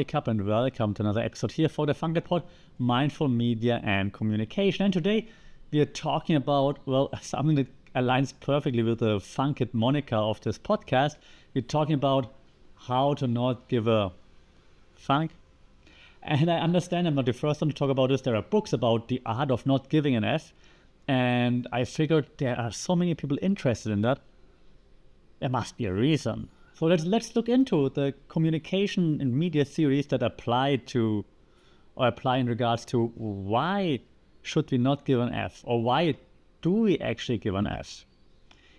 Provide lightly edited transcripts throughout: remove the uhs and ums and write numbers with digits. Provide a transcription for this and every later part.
Howdy Cup and welcome to another episode here for the Funkit Pod, Mindful Media and Communication. And today we are talking about, well, something that aligns perfectly with the Funkit moniker of this podcast. We're talking about how to not give a funk. And I understand I'm not the first one to talk about this. There are books about the art of not giving an F. And I figured there are so many people interested in that. There must be a reason. So let's look into the communication and media theories that apply in regards to why should we not give an F, or why do we actually give an F.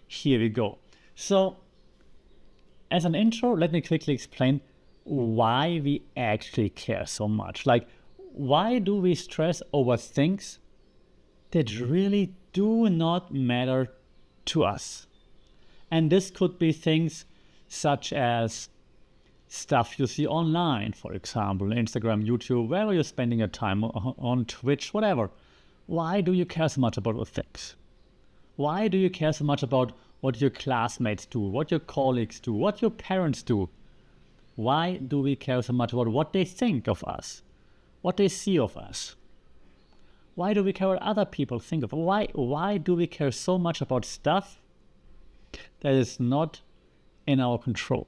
Here we go. So as an intro, let me quickly explain why we actually care so much. Like, why do we stress over things that really do not matter to us? And this could be things such as stuff you see online, for example, Instagram, YouTube, wherever you're spending your time, on Twitch, whatever. Why do you care so much about those things? Why do you care so much about what your classmates do, what your colleagues do, what your parents do? Why do we care so much about what they think of us, what they see of us? Why do we care what other people think of us? Why do we care so much about stuff that is not in our control?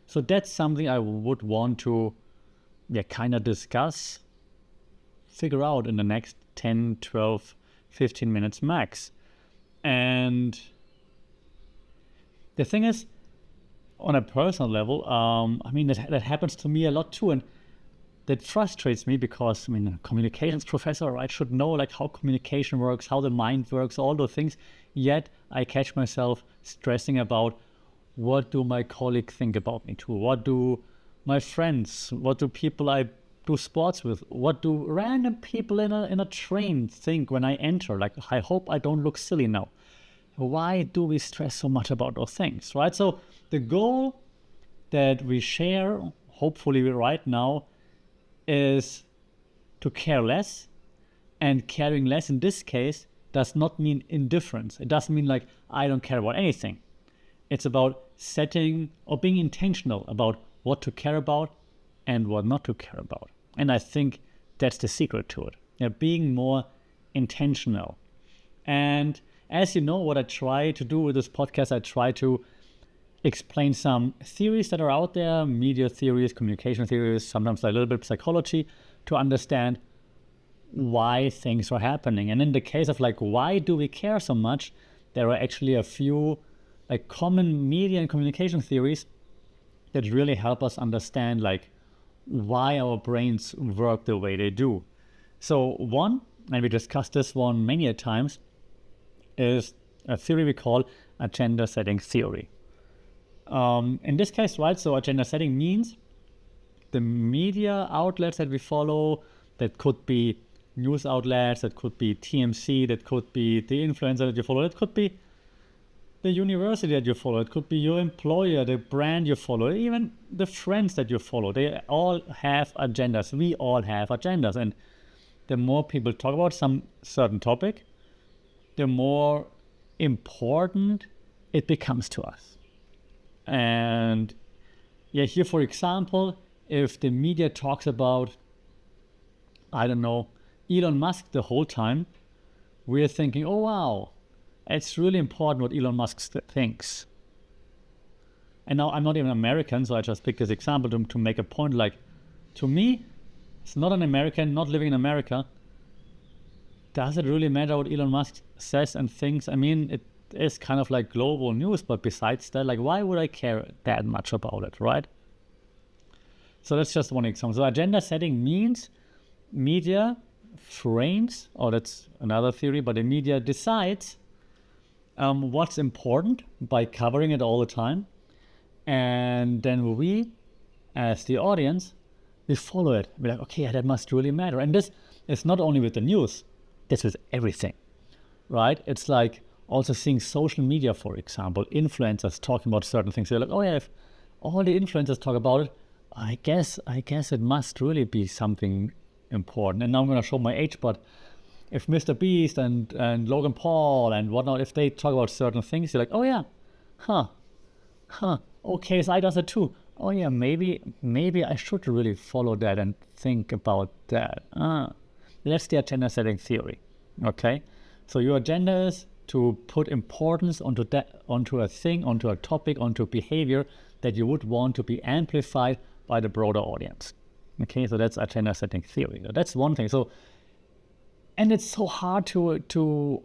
So that's something I would want to kind of discuss, figure out in the next 10, 12, 15 minutes max. And the thing is, on a personal level, that happens to me a lot too, and that frustrates me because, a communications professor, right, should know like how communication works, how the mind works, all those things. Yet I catch myself stressing about what do my colleagues think about me too? What do my friends, what do people I do sports with, what do random people in a train think when I enter? Like, I hope I don't look silly now. Why do we stress so much about those things, right? So the goal that we share, hopefully right now, is to care less. And caring less in this case does not mean indifference. It doesn't mean like I don't care about anything. It's about setting or being intentional about what to care about and what not to care about. And I think that's the secret to it. Being more intentional. And as you know, what I try to do with this podcast, I try to explain some theories that are out there, media theories, communication theories, sometimes a little bit of psychology, to understand why things are happening. And in the case of like, why do we care so much? There are actually a few like common media and communication theories that really help us understand like why our brains work the way they do. So one, and we discussed this one many a times, is a theory we call agenda setting theory. In this case, right, so agenda setting means the media outlets that we follow, that could be news outlets, that could be TMC, that could be the influencer that you follow, that could be the university that you follow, it could be your employer, the brand you follow, even the friends that you follow. They all have agendas. We all have agendas. And the more people talk about some certain topic, the more important it becomes to us. And here, for example, if the media talks about, I don't know, Elon Musk the whole time, we're thinking, oh wow, it's really important what Elon Musk thinks. And now I'm not even American, so I just picked this example to make a point. Like, to me, it's not an American, not living in America. Does it really matter what Elon Musk says and thinks? It is kind of like global news, but besides that, like, why would I care that much about it, right? So that's just one example. So agenda setting means media frames, or that's another theory, but the media decides what's important by covering it all the time. And then we, as the audience, we follow it. We're like, okay, that must really matter. And this is not only with the news, this is everything, right? It's like also seeing social media, for example, influencers talking about certain things. They're like, oh yeah, if all the influencers talk about it, I guess it must really be something important. And now I'm going to show my age, but if Mr. Beast and Logan Paul and whatnot, if they talk about certain things, you're like, oh yeah, okay, so I does it too. oh yeah, maybe I should really follow that and think about that. That's the agenda setting theory. Okay, so your agenda is to put importance onto a thing, onto a topic, onto behavior that you would want to be amplified by the broader audience. Okay, so that's agenda setting theory. That's one thing. So, and it's so hard to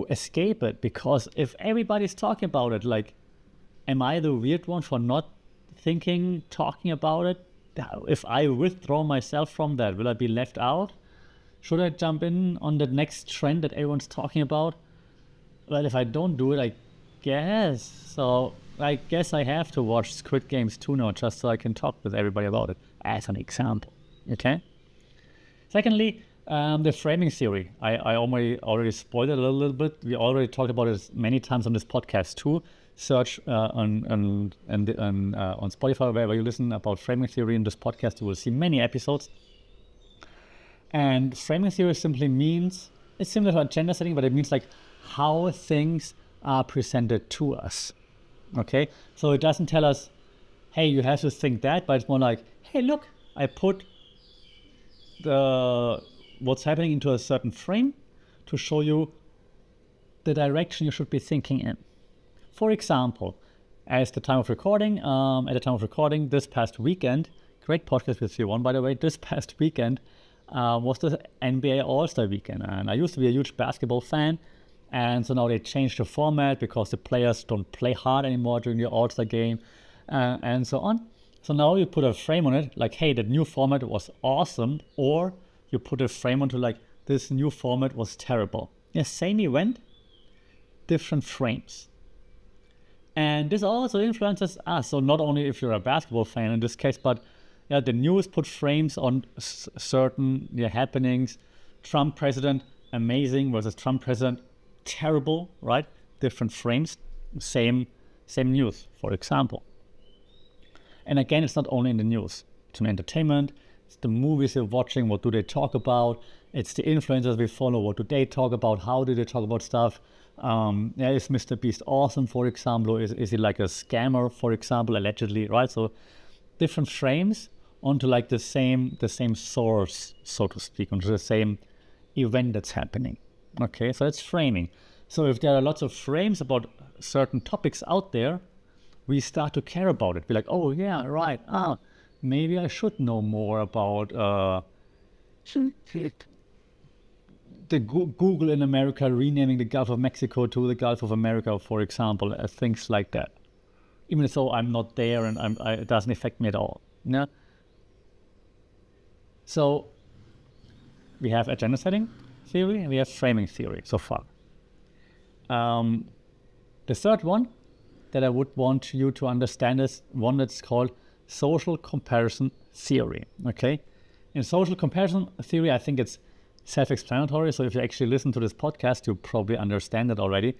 escape it, because if everybody's talking about it, like, am I the weird one for not talking about it? If I withdraw myself from that, will I be left out? Should I jump in on the next trend that everyone's talking about? Well, if I don't do it, I guess I have to watch Squid Games 2 now, just so I can talk with everybody about it, as an example. Okay? Secondly, the framing theory. I already spoiled it a little bit. We already talked about it many times on this podcast too. Search on Spotify, wherever you listen, about framing theory in this podcast. You will see many episodes. And framing theory simply means, it's similar to agenda setting, but it means like how things are presented to us. Okay? So it doesn't tell us, hey, you have to think that, but it's more like, hey, look, I put what's happening into a certain frame to show you the direction you should be thinking in. For example, at the time of recording, this past weekend, great podcast with you one, by the way, this past weekend was the NBA All-Star weekend. And I used to be a huge basketball fan. And so now they changed the format because the players don't play hard anymore during the All-Star game and so on. So now you put a frame on it, like, hey, the new format was awesome. Or you put a frame onto like, this new format was terrible. Yeah, same event, different frames. And this also influences us. So not only if you're a basketball fan in this case, but yeah, the news put frames on certain happenings. Trump president, amazing, versus Trump president, terrible, right? Different frames, same news, for example. And again, it's not only in the news. It's in entertainment. It's the movies you're watching. What do they talk about? It's the influencers we follow. What do they talk about? How do they talk about stuff? Is Mr. Beast awesome, for example? Or is he like a scammer, for example, allegedly, right? So different frames onto like the same source, so to speak, onto the same event that's happening. Okay, so it's framing. So if there are lots of frames about certain topics out there, we start to care about it. We're like, oh yeah, right. Maybe I should know more about the Google in America renaming the Gulf of Mexico to the Gulf of America, for example, things like that. Even though I'm not there and it doesn't affect me at all. Yeah. So we have agenda setting theory and we have framing theory so far. The third one that I would want you to understand is one that's called social comparison theory. Okay. In social comparison theory, I think it's self-explanatory. So if you actually listen to this podcast, you probably understand it already.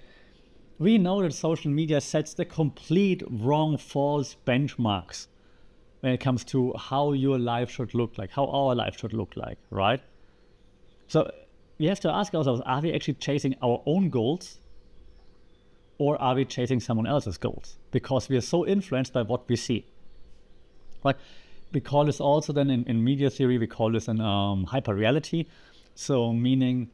We know that social media sets the complete wrong, false benchmarks when it comes to how your life should look like, how our life should look like, right? So we have to ask ourselves, are we actually chasing our own goals or are we chasing someone else's goals? Because we are so influenced by what we see. Right? We call this also then in media theory, we call this an hyperreality. So meaning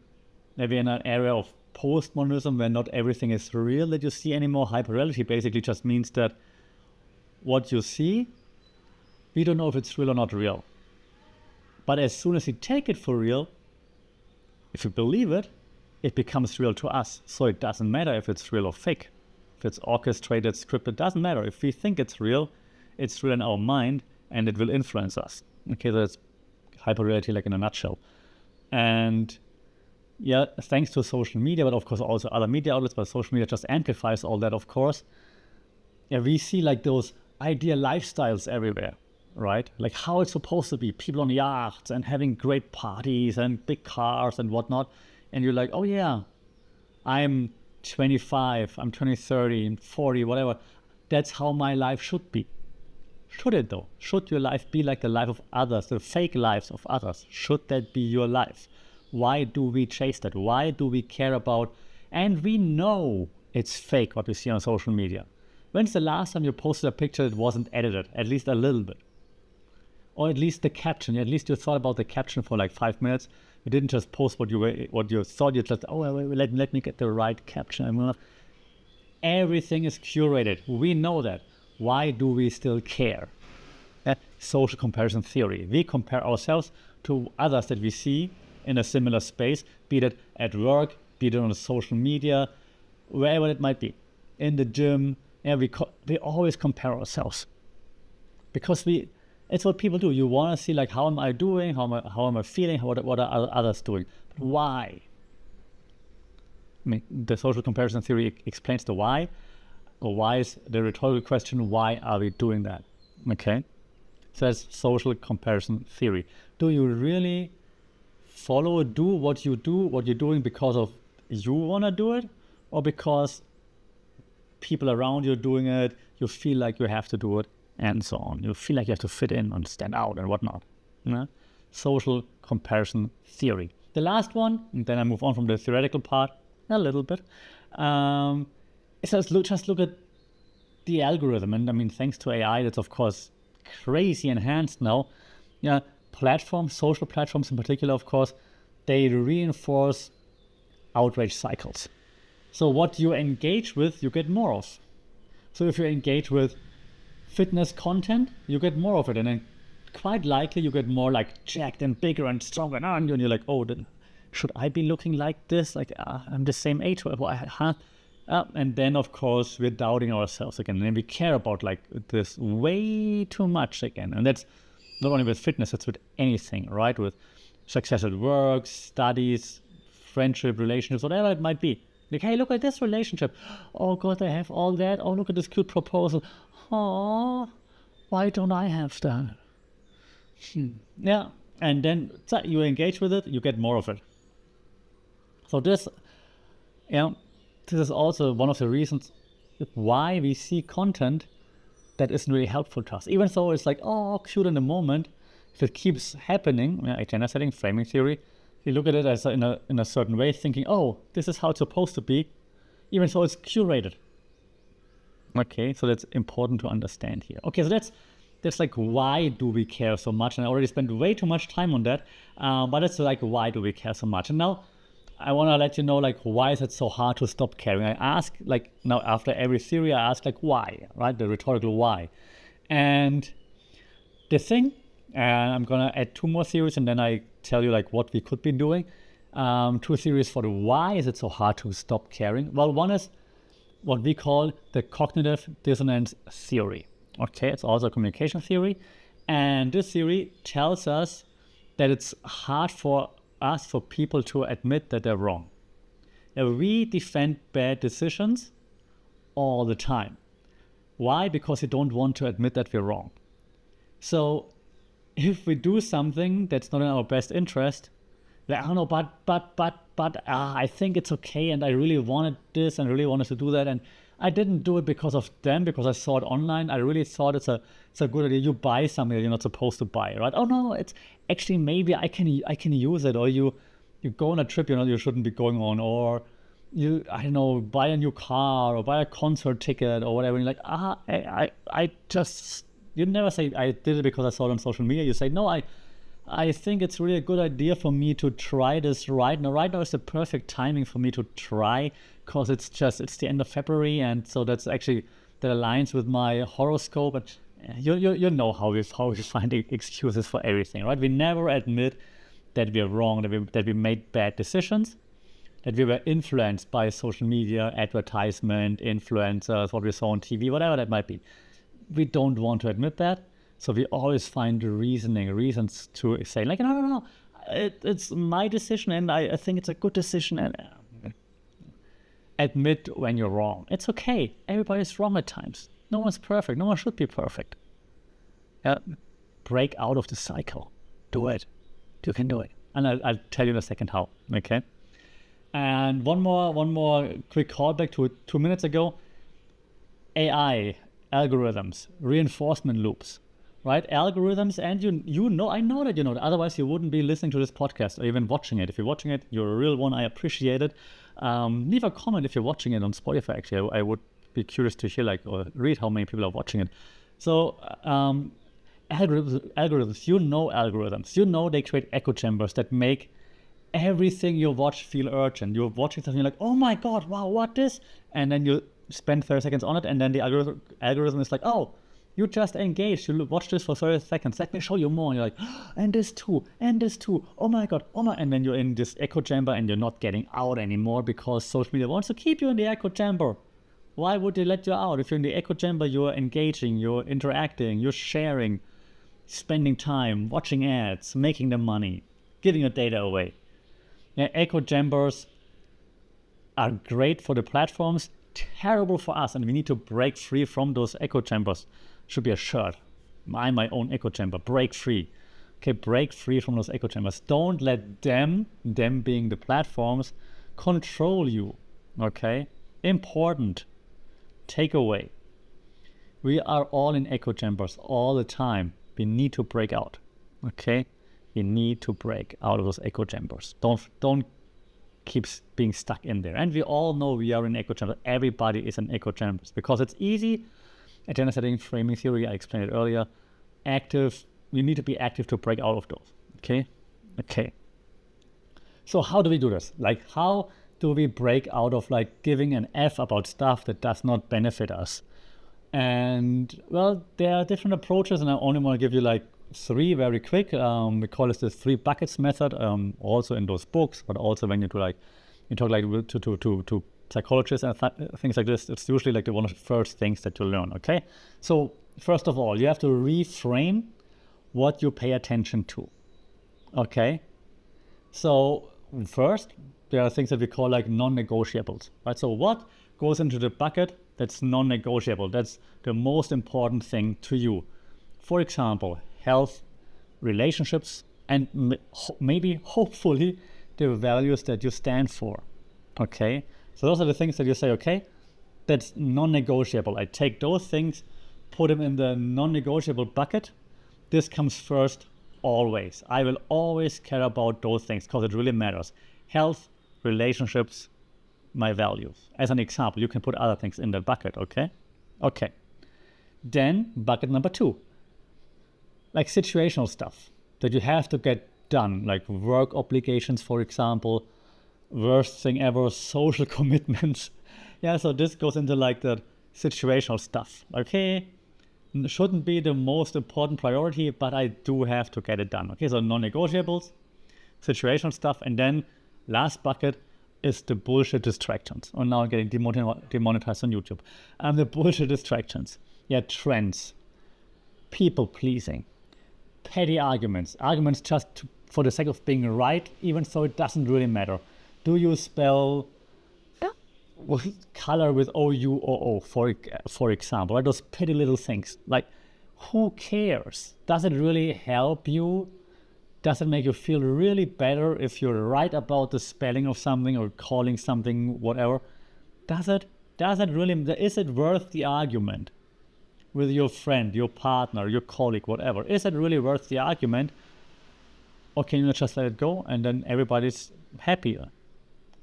that we're in an area of postmodernism where not everything is real that you see anymore. Hyperreality basically just means that what you see, we don't know if it's real or not real. But as soon as you take it for real, if you believe it, it becomes real to us. So it doesn't matter if it's real or fake. If it's orchestrated, scripted, doesn't matter. If we think it's real in our mind and it will influence us. Okay, so that's hyperreality like in a nutshell. And yeah, thanks to social media, but of course also other media outlets, but social media just amplifies all that, of course. Yeah, we see like those ideal lifestyles everywhere, right? Like how it's supposed to be, people on yachts and having great parties and big cars and whatnot. And you're like, oh yeah, I'm 25, I'm 20, 30, I'm 40, whatever. That's how my life should be. Should it though? Should your life be like the life of others, the fake lives of others? Should that be your life? Why do we chase that? Why do we care about, and we know it's fake what we see on social media. When's the last time you posted a picture that wasn't edited, at least a little bit? Or at least the caption, at least you thought about the caption for like 5 minutes. You didn't just post what you thought. You just, let me get the right caption. Everything is curated. We know that. Why do we still care? Social comparison theory. We compare ourselves to others that we see in a similar space, be it at work, be it on social media, wherever it might be, in the gym. We always compare ourselves because it's what people do. You want to see like, how am I doing? How am I feeling? What are others doing? But why? I mean, the social comparison theory explains the why. Or why is the rhetorical question, why are we doing that? Okay? So that's social comparison theory. Do you really do what you're doing because of you want to do it? Or because people around you are doing it, you feel like you have to do it, and so on. You feel like you have to fit in and stand out and whatnot. Social comparison theory. The last one, and then I move on from the theoretical part a little bit, is just look at the algorithm. And I mean, thanks to AI, that's of course crazy enhanced now. Social platforms in particular, of course, they reinforce outrage cycles. So what you engage with, you get more of. So if you engage with fitness content, you get more of it, and then quite likely you get more like jacked and bigger and stronger, and you're like, oh, then should I be looking like this? Like I'm the same age, and then of course we're doubting ourselves again, and we care about like this way too much again. And that's not only with fitness, it's with anything, right? With success at work, studies, friendship, relationships, whatever it might be. Like, hey, look at this relationship. Oh God, I have all that. Oh, look at this cute proposal. Oh, why don't I have that? Yeah, and then you engage with it, you get more of it. So this is also one of the reasons why we see content that isn't really helpful to us. Even though it's like, oh, cute in the moment, if it keeps happening, agenda setting, framing theory, you look at it as in a certain way, thinking, oh, this is how it's supposed to be, even though it's curated. Okay, so that's important to understand here. Okay, so that's like, why do we care so much? And I already spent way too much time on that, but it's like, why do we care so much? And now I want to let you know, like, why is it so hard to stop caring? I ask, like, now after every theory, I ask, like, why, right? The rhetorical why. And the thing, I'm going to add 2 more theories, and then I tell you, like, what we could be doing. 2 theories for the why is it so hard to stop caring. Well, one is what we call the cognitive dissonance theory. Okay, it's also a communication theory. And this theory tells us that it's hard for people to admit that they're wrong. Now, we defend bad decisions all the time. Why? Because we don't want to admit that we're wrong. So if we do something that's not in our best interest, like, I don't know, but I think it's okay, and I really wanted this and really wanted to do that, and I didn't do it because of them, because I saw it online. I really thought it's a good idea. You buy something that you're not supposed to buy, right? Oh no, it's actually, maybe I can use it. Or you go on a trip you shouldn't be going on, or you, I don't know, buy a new car or buy a concert ticket or whatever. And you're like, I just, you never say I did it because I saw it on social media. You say, no, I think it's really a good idea for me to try this right now. Right now is the perfect timing for me to try, because it's the end of February, and so that aligns with my horoscope. But you know how we find excuses for everything, right? We never admit that we're wrong, that we made bad decisions, that we were influenced by social media, advertisement, influencers, what we saw on TV, whatever that might be. We don't want to admit that. So we always find reasons to say, like, no, it's my decision, and I think it's a good decision. And admit when you're wrong. It's okay. Everybody's wrong at times. No one's perfect. No one should be perfect. Break out of the cycle. Do it. You can do it. And I'll tell you in a second how. Okay. And one more quick callback to 2 minutes ago. AI, algorithms, reinforcement loops. Right, algorithms, and I know that you know that. Otherwise, you wouldn't be listening to this podcast or even watching it. If you're watching it, you're a real one. I appreciate it. Leave a comment if you're watching it on Spotify. Actually, I would be curious to hear or read how many people are watching it. So algorithms, algorithms, they create echo chambers that make everything you watch feel urgent. You're watching something, you're like, oh my God, wow, what this? And then you spend 30 seconds on it, and then the algorithm is like, oh, you just engaged, you watch this for 30 seconds, let me show you more. And you're like, oh, and this too, oh my God, and then you're in this echo chamber and you're not getting out anymore because social media wants to keep you in the echo chamber. Why would they let you out? If you're in the echo chamber, you're engaging, you're interacting, you're sharing, spending time, watching ads, making them money, giving your data away. Yeah, echo chambers are great for the platforms, terrible for us, and we need to break free from those echo chambers. Should be a shirt. I'm my own echo chamber. Break free. Okay, break free from those echo chambers. Don't let them being the platforms, control you. Okay? Important takeaway. We are all in echo chambers all the time. We need to break out. Okay? We need to break out of those echo chambers. Don't keep being stuck in there. And we all know we are in echo chambers. Everybody is in echo chambers because it's easy. Agenda setting, framing theory, I explained it earlier. You need to be active to break out of those. Okay. So how do we do this? How do we break out of giving an F about stuff that does not benefit us? And well, there are different approaches, and I only want to give you 3 very quick. We call this the 3 buckets method, also in those books, but also when you talk to psychologists and things like this, it's usually one of the first things that you learn. Okay, so first of all, you have to reframe what you pay attention to. Okay, so first there are things that we call non-negotiables, right? So what goes into the bucket that's non-negotiable? That's the most important thing to you. For example, health, relationships, and maybe, hopefully, the values that you stand for. Okay, so those are the things that you say, okay, that's non-negotiable. I take those things, put them in the non-negotiable bucket. This comes first always. I will always care about those things because it really matters. Health, relationships, my values. As an example, you can put other things in that bucket, okay? Okay. Then bucket number 2. Situational stuff that you have to get done, work obligations, for example. Worst thing ever, social commitments. Yeah, so this goes into the situational stuff. Okay, shouldn't be the most important priority, but I do have to get it done. Okay, so non-negotiables, situational stuff, and then last bucket is the bullshit distractions. Oh, now I'm getting demonetized on YouTube. The bullshit distractions. Yeah, trends, people pleasing, petty arguments just for the sake of being right, even though it doesn't really matter. Do you spell color with O-U-O-O, for example? Right? Those petty little things. Who cares? Does it really help you? Does it make you feel really better if you're right about the spelling of something or calling something whatever? Does it really? Is it worth the argument with your friend, your partner, your colleague, whatever? Is it really worth the argument? Or can you just let it go and then everybody's happier?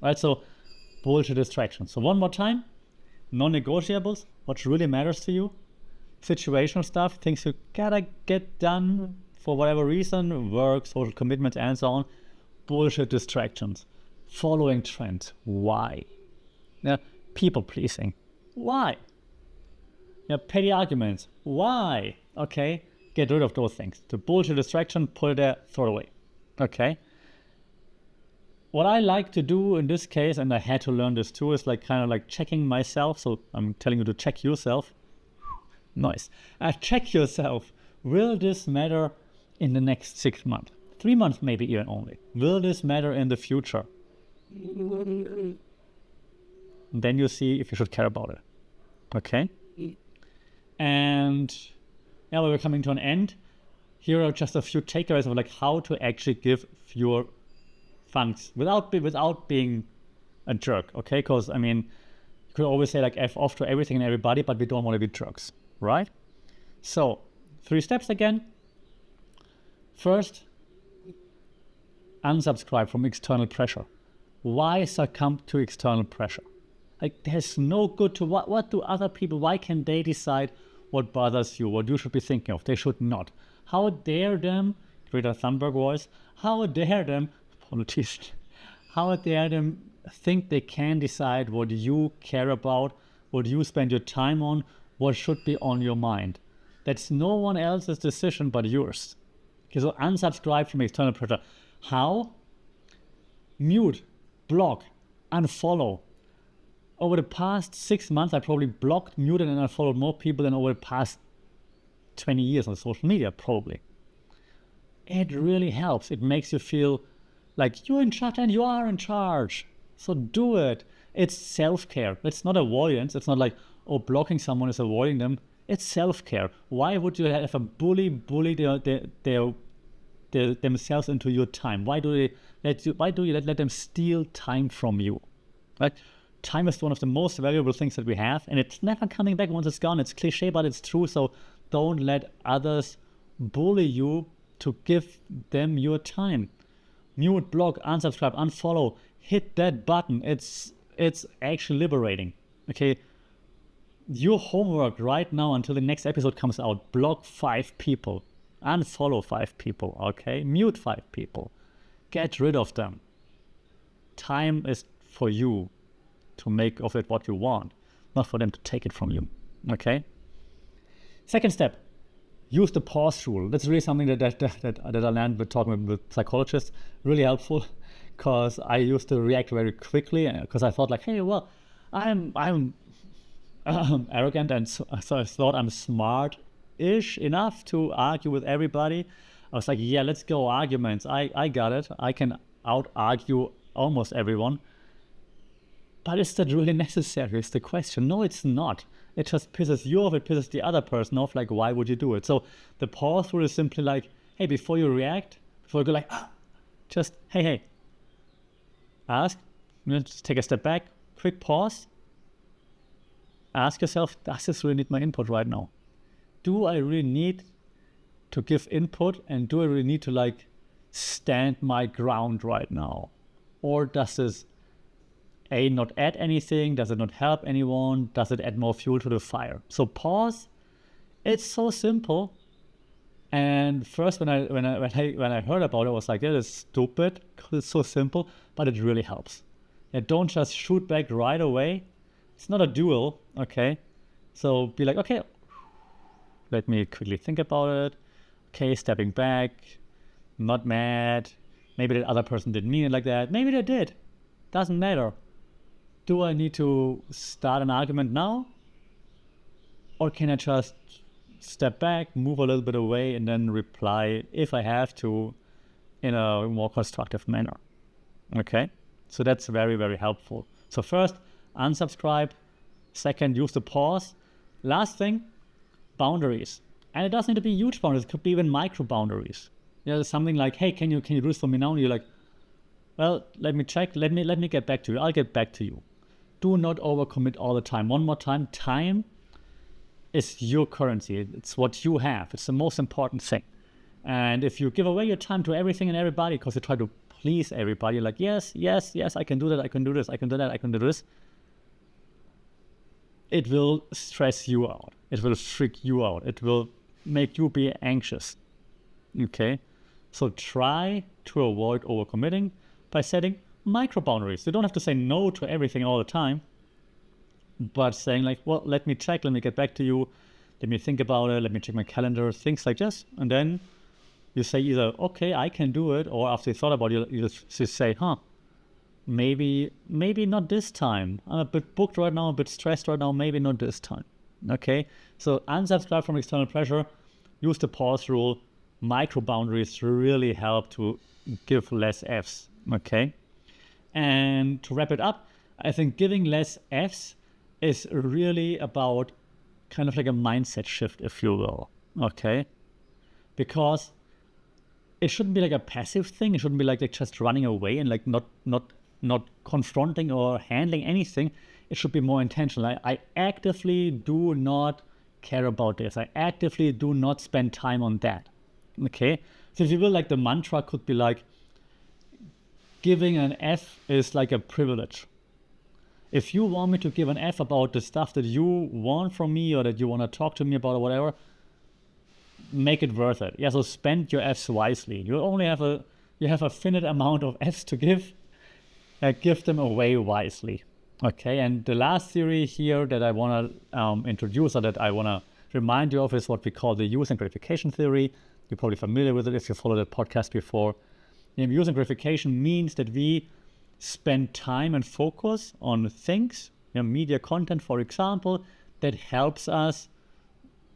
Right, so bullshit distractions. So one more time, non-negotiables, what really matters to you, situational stuff, things you gotta get done for whatever reason, work, social commitments, and so on. Bullshit distractions, following trends. Why? Yeah, people pleasing. Why? Yeah, petty arguments. Why? Okay, get rid of those things. The bullshit distraction, put it there, throw it away. Okay. What I like to do in this case, and I had to learn this too, is checking myself. So I'm telling you to check yourself. Nice. Check yourself. Will this matter in the next 6 months? 3 months maybe even only. Will this matter in the future? Then you see if you should care about it. Okay? And now we're coming to an end. Here are just a few takeaways of how to actually give fewer funds without being a jerk, okay? Because you could always say F off to everything and everybody, but we don't want to be jerks, right? So 3 steps again. First, unsubscribe from external pressure. Why succumb to external pressure? Like, there's no good to what do other people, why can they decide what bothers you, what you should be thinking of? They should not. How dare them, Greta Thunberg voice, how dare them, politicians, how dare them think they can decide what you care about, what you spend your time on, what should be on your mind. That's no one else's decision but yours. Okay, so unsubscribe from external pressure. How? Mute, block, unfollow. Over the past 6 months, I probably blocked, muted, and unfollowed more people than over the past 20 years on social media, probably. It really helps. It makes you feel like you're in charge and you are in charge. So do it. It's self-care. It's not avoidance. It's not like, oh, blocking someone is avoiding them. It's self-care. Why would you have a bully themselves into your time? Why do you let them steal time from you? Right? Time is one of the most valuable things that we have, and it's never coming back once it's gone. It's cliche, but it's true. So don't let others bully you to give them your time. Mute, block, unsubscribe, unfollow. Hit that button. It's actually liberating. Okay. Your homework right now until the next episode comes out: block 5 people, unfollow 5 people. Okay, mute 5 people. Get rid of them. Time is for you to make of it what you want, not for them to take it from you. Okay. Second step: use the pause rule. That's really something that I learned with talking with psychologists. Really helpful, because I used to react very quickly because I thought like, hey, well, I'm arrogant, and so I thought I'm smart-ish enough to argue with everybody. I was like, yeah, let's go arguments. I got it. I can out-argue almost everyone. But is that really necessary is the question. No, it's not. It just pisses you off. It pisses the other person off. Like, why would you do it? So the pause rule is simply like, hey, before you react, before you go like, just, hey, ask, just take a step back, quick pause. Ask yourself, does this really need my input right now? Do I really need to give input, and do I really need to like stand my ground right now? Or does this A, not add anything? Does it not help anyone? Does it add more fuel to the fire? So pause. It's so simple. And first when I heard about it, I was like, that is stupid because it's so simple, but it really helps. And don't just shoot back right away. It's not a duel, okay? So be like, okay, let me quickly think about it. Okay, stepping back, not mad. Maybe the other person didn't mean it like that. Maybe they did. Doesn't matter. Do I need to start an argument now? Or can I just step back, move a little bit away, and then reply, if I have to, in a more constructive manner? Okay? So that's very, very helpful. So first, unsubscribe. Second, use the pause. Last thing, boundaries. And it doesn't need to be huge boundaries. It could be even micro boundaries. You know, something like, hey, can you do this for me now? And you're like, well, let me check. Let me get back to you. I'll get back to you. Do not overcommit all the time. One more time, time is your currency. It's what you have. It's the most important thing. And if you give away your time to everything and everybody because you try to please everybody, like, yes, I can do that, I can do this, I can do that, I can do this, it will stress you out. It will freak you out. It will make you be anxious. Okay? So try to avoid overcommitting by setting micro boundaries. You don't have to say no to everything all the time, but saying like, well, let me check, let me get back to you, let me think about it, let me check my calendar, things like this. And then you say either, okay, I can do it, or after you thought about it, you just say, maybe not this time. I'm a bit booked right now, a bit stressed right now, maybe not this time. Okay? So unsubscribe from external pressure, use the pause rule. Micro boundaries really help to give less Fs. Okay? And to wrap it up, I think giving less Fs is really about kind of like a mindset shift, if you will. Okay? Because it shouldn't be like a passive thing. It shouldn't be like just running away and like not confronting or handling anything. It should be more intentional. I actively do not care about this. I actively do not spend time on that. Okay? So if you will, like the mantra could be like, giving an F is like a privilege. If you want me to give an F about the stuff that you want from me or that you want to talk to me about or whatever, make it worth it. Yeah, so spend your Fs wisely. You have a finite amount of Fs to give. Give them away wisely. Okay, and the last theory here that I want to introduce, or that I want to remind you of, is what we call the use and gratification theory. You're probably familiar with it if you followed that podcast before. Use and gratification means that we spend time and focus on things, media content, for example, that helps us,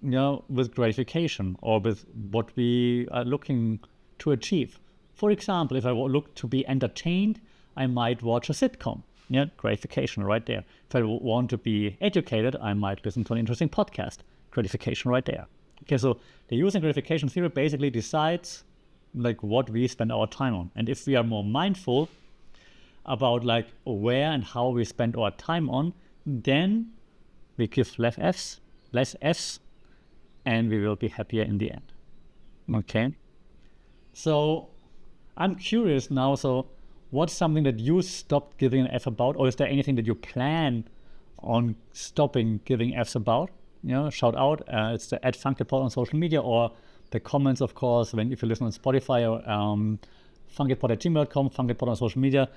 with gratification or with what we are looking to achieve. For example, if I look to be entertained, I might watch a sitcom. Gratification right there. If I want to be educated, I might listen to an interesting podcast. Gratification right there. Okay, so the use and gratification theory basically decides what we spend our time on. And if we are more mindful about where and how we spend our time on, then we give less Fs, and we will be happier in the end. Okay. So I'm curious now, so what's something that you stopped giving an F about, or is there anything that you plan on stopping giving Fs about? Shout out. It's the @funkitpod on social media, or the comments, of course, if you listen on Spotify, or funkitpod@gmail.com, funkitpod on social media.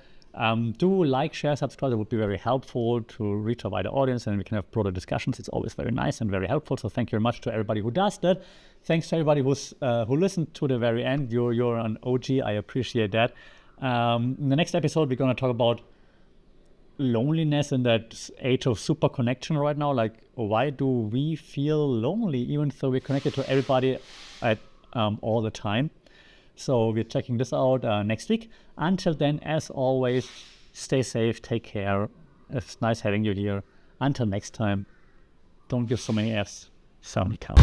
Do like, share, subscribe. It would be very helpful to reach a wider audience, and we can have broader discussions. It's always very nice and very helpful. So thank you very much to everybody who does that. Thanks to everybody who listened to the very end. You're an OG. I appreciate that. In the next episode, we're going to talk about loneliness in that age of super connection right now. Why do we feel lonely even though we're connected to everybody at all the time? So we're checking this out next week. Until then, as always, stay safe, take care. It's nice having you here. Until next time, don't give so many Fs. So many counts.